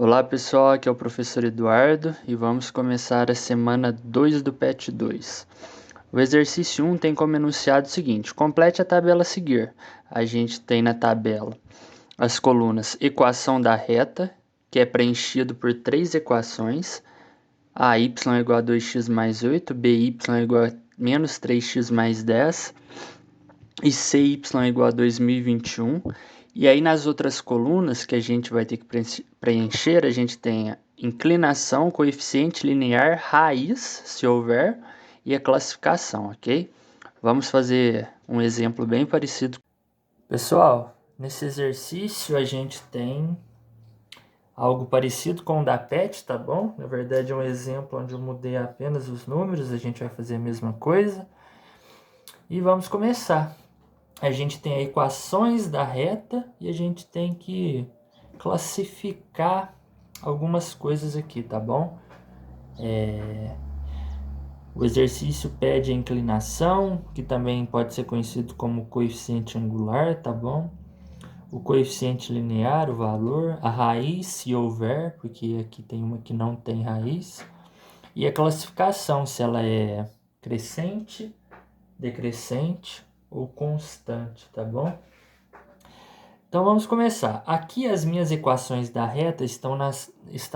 Olá pessoal, aqui é o professor Eduardo e vamos começar a semana 2 do PET 2. O exercício 1 tem como enunciado o seguinte: complete a tabela a seguir. A gente tem na tabela as colunas equação da reta, que é preenchido por três equações: AY é igual a 2x mais 8, BY é igual a menos 3x mais 10 e CY é igual a 2021. E aí nas outras colunas que a gente vai ter que preencher, a gente tem a inclinação, coeficiente linear, raiz, se houver, e a classificação, ok? Vamos fazer um exemplo bem parecido. Pessoal, nesse exercício a gente tem algo parecido com o da PET, tá bom? Na verdade é um exemplo onde eu mudei apenas os números, a gente vai fazer a mesma coisa. E vamos começar. A gente tem equações da reta e a gente tem que classificar algumas coisas aqui, tá bom? O exercício pede a inclinação, que também pode ser conhecido como coeficiente angular, tá bom? O coeficiente linear, o valor, a raiz, se houver, porque aqui tem uma que não tem raiz, e a classificação, se ela é crescente, decrescente ou constante, tá bom? Então vamos começar. Aqui as minhas equações da reta estão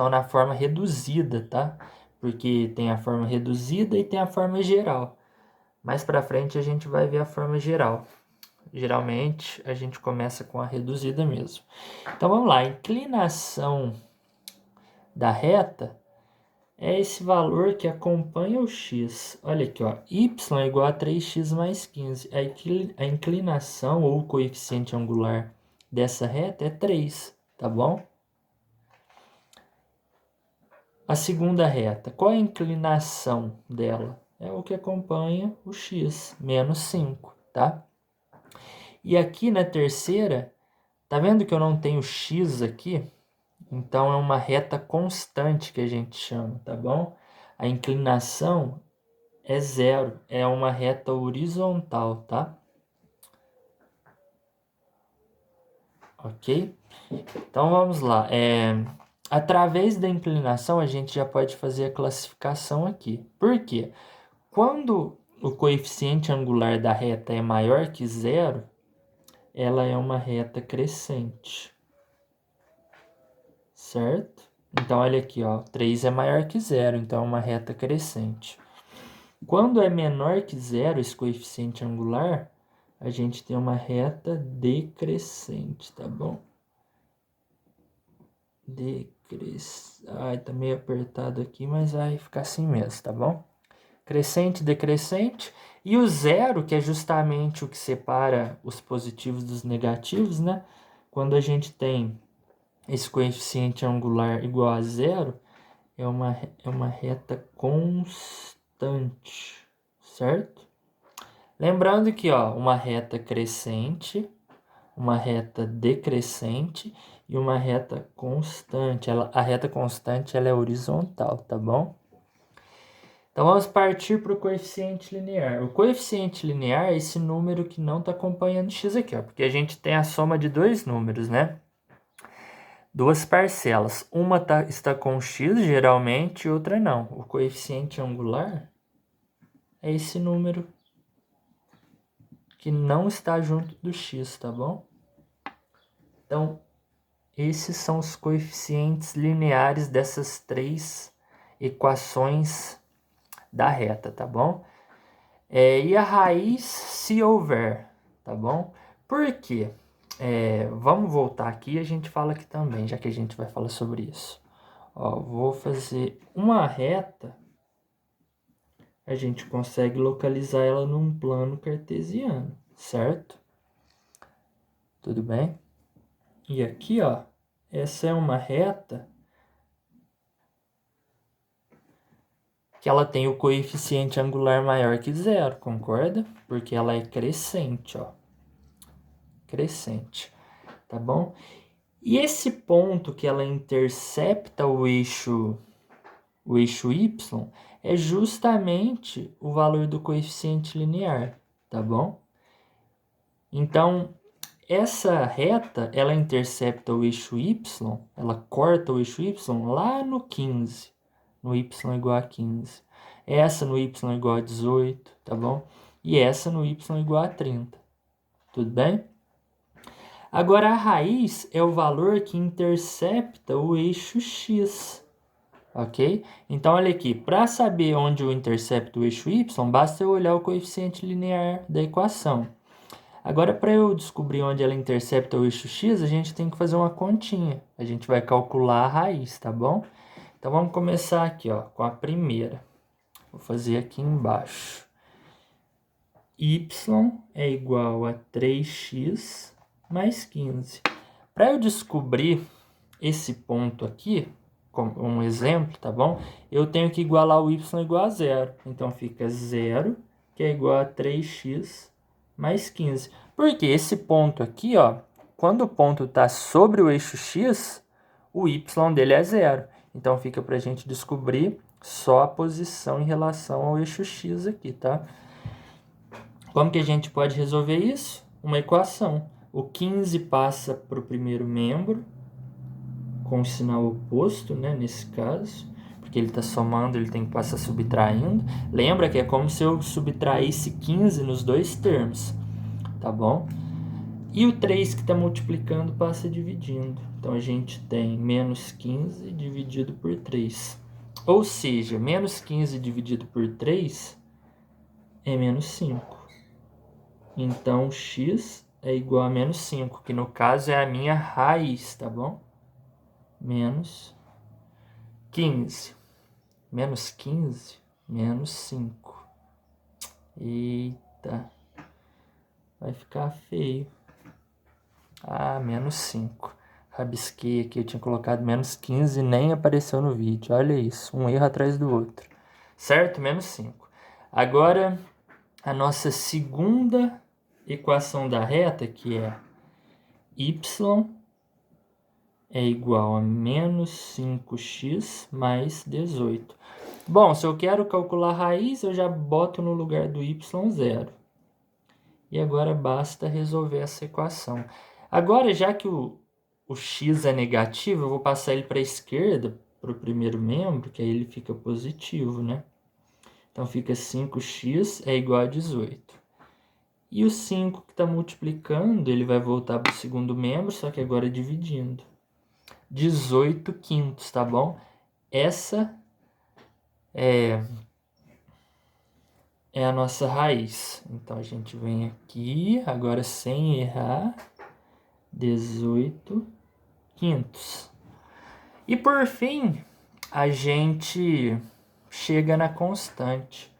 na forma reduzida, tá? Porque tem a forma reduzida e tem a forma geral. Mais para frente a gente vai ver a forma geral. Geralmente a gente começa com a reduzida mesmo. Então vamos lá, a inclinação da reta é esse valor que acompanha o x. Olha aqui, ó, y é igual a 3x mais 15. A inclinação ou o coeficiente angular dessa reta é 3, tá bom? A segunda reta, qual é a inclinação dela? É o que acompanha o x, menos 5, tá? E aqui na terceira, tá vendo que eu não tenho x aqui? Então é uma reta constante que a gente chama, tá bom? A inclinação é zero, é uma reta horizontal, tá? Ok? Então vamos lá. Através da inclinação a gente já pode fazer a classificação aqui. Por quê? Quando o coeficiente angular da reta é maior que zero, ela é uma reta crescente. Certo? Então olha aqui, ó, 3 é maior que zero, então é uma reta crescente. Quando é menor que zero, esse coeficiente angular, a gente tem uma reta decrescente, tá bom? Ai, tá meio apertado aqui, mas vai ficar assim mesmo, tá bom? Crescente, decrescente. E o zero, que é justamente o que separa os positivos dos negativos, né? Quando a gente tem esse coeficiente angular igual a zero, é uma reta constante, certo? Lembrando que, ó, uma reta crescente, uma reta decrescente e uma reta constante. A reta constante ela é horizontal, tá bom? Então vamos partir para o coeficiente linear. O coeficiente linear é esse número que não está acompanhando x aqui, ó, porque a gente tem a soma de dois números, né? Duas parcelas. Uma está com x, geralmente, e outra não. O coeficiente angular é esse número que não está junto do x, tá bom? Então, esses são os coeficientes lineares dessas três equações da reta, tá bom? E a raiz, se houver, tá bom? Por quê? Vamos voltar aqui e a gente fala aqui também, já que a gente vai falar sobre isso. Ó, vou fazer uma reta, a gente consegue localizar ela num plano cartesiano, certo? Tudo bem? E aqui, ó, essa é uma reta que ela tem o coeficiente angular maior que zero, concorda? Porque ela é crescente, ó. Crescente, tá bom? E esse ponto que ela intercepta o eixo y é justamente o valor do coeficiente linear, tá bom? Então, essa reta, ela intercepta o eixo y, ela corta o eixo y lá no 15, no y igual a 15. Essa no y igual a 18, tá bom? E essa no y igual a 30. Tudo bem? Agora, a raiz é o valor que intercepta o eixo x, ok? Então, olha aqui, para saber onde eu intercepto o eixo y, basta eu olhar o coeficiente linear da equação. Agora, para eu descobrir onde ela intercepta o eixo x, a gente tem que fazer uma continha. A gente vai calcular a raiz, tá bom? Então, vamos começar aqui, ó, com a primeira. Vou fazer aqui embaixo. Y é igual a 3x mais 15. Para eu descobrir esse ponto aqui, como um exemplo, tá bom? Eu tenho que igualar o y igual a 0. Então, fica 0, que é igual a 3x mais 15. Porque esse ponto aqui, ó, quando o ponto está sobre o eixo x, o y dele é 0. Então, fica para a gente descobrir só a posição em relação ao eixo x aqui, tá? Como que a gente pode resolver isso? Uma equação. O 15 passa para o primeiro membro, com o sinal oposto, né, nesse caso, porque ele está somando, ele tem que passar subtraindo. Lembra que é como se eu subtraísse 15 nos dois termos, tá bom? E o 3 que está multiplicando passa dividindo. Então, a gente tem menos 15 dividido por 3. Ou seja, menos 15 dividido por 3 é menos 5. Então, x é igual a menos 5, que no caso é a minha raiz, tá bom? Menos 15. Menos 15, menos 5. Eita. Vai ficar feio. Ah, menos 5. Rabisquei aqui, eu tinha colocado menos 15 e nem apareceu no vídeo. Olha isso, um erro atrás do outro. Certo? Menos 5. Agora, a nossa segunda equação da reta, que é y é igual a menos 5x mais 18. Bom, se eu quero calcular a raiz, eu já boto no lugar do y 0. E agora basta resolver essa equação. Agora, já que o x é negativo, eu vou passar ele para a esquerda, para o primeiro membro, que aí ele fica positivo, né? Então, fica 5x é igual a 18. E o 5 que está multiplicando, ele vai voltar para o segundo membro, só que agora dividindo. 18 quintos, tá bom? Essa é a nossa raiz. Então, a gente vem aqui, agora sem errar, 18 quintos. E, por fim, a gente chega na constante.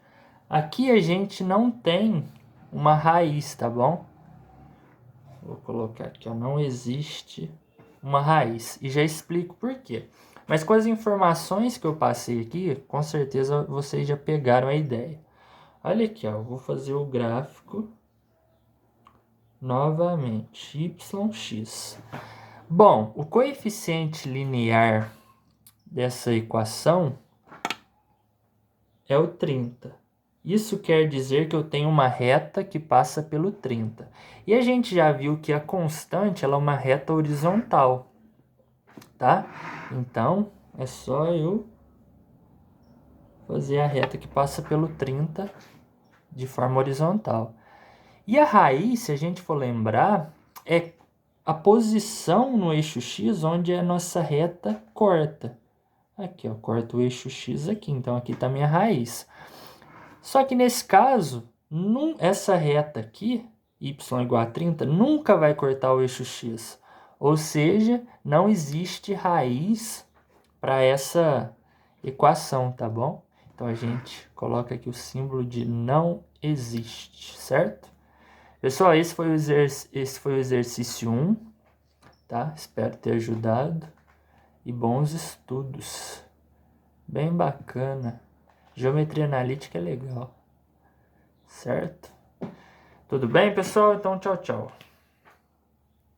Aqui a gente não tem uma raiz, tá bom? Vou colocar aqui, ó, não existe uma raiz. E já explico por quê. Mas com as informações que eu passei aqui, com certeza vocês já pegaram a ideia. Olha aqui, ó, eu vou fazer o gráfico novamente, yx. Bom, o coeficiente linear dessa equação é o 30. Isso quer dizer que eu tenho uma reta que passa pelo 30. E a gente já viu que a constante ela é uma reta horizontal, tá? Então, é só eu fazer a reta que passa pelo 30 de forma horizontal. E a raiz, se a gente for lembrar, é a posição no eixo x onde a nossa reta corta. Aqui, ó, corta o eixo x aqui, então aqui está a minha raiz. Só que nesse caso, essa reta aqui, y igual a 30, nunca vai cortar o eixo x. Ou seja, não existe raiz para essa equação, tá bom? Então, a gente coloca aqui o símbolo de não existe, certo? Pessoal, esse foi o exercício 1, tá? Espero ter ajudado. E bons estudos. Bem bacana. Geometria analítica é legal. Certo? Tudo bem, pessoal? Então, tchau, tchau.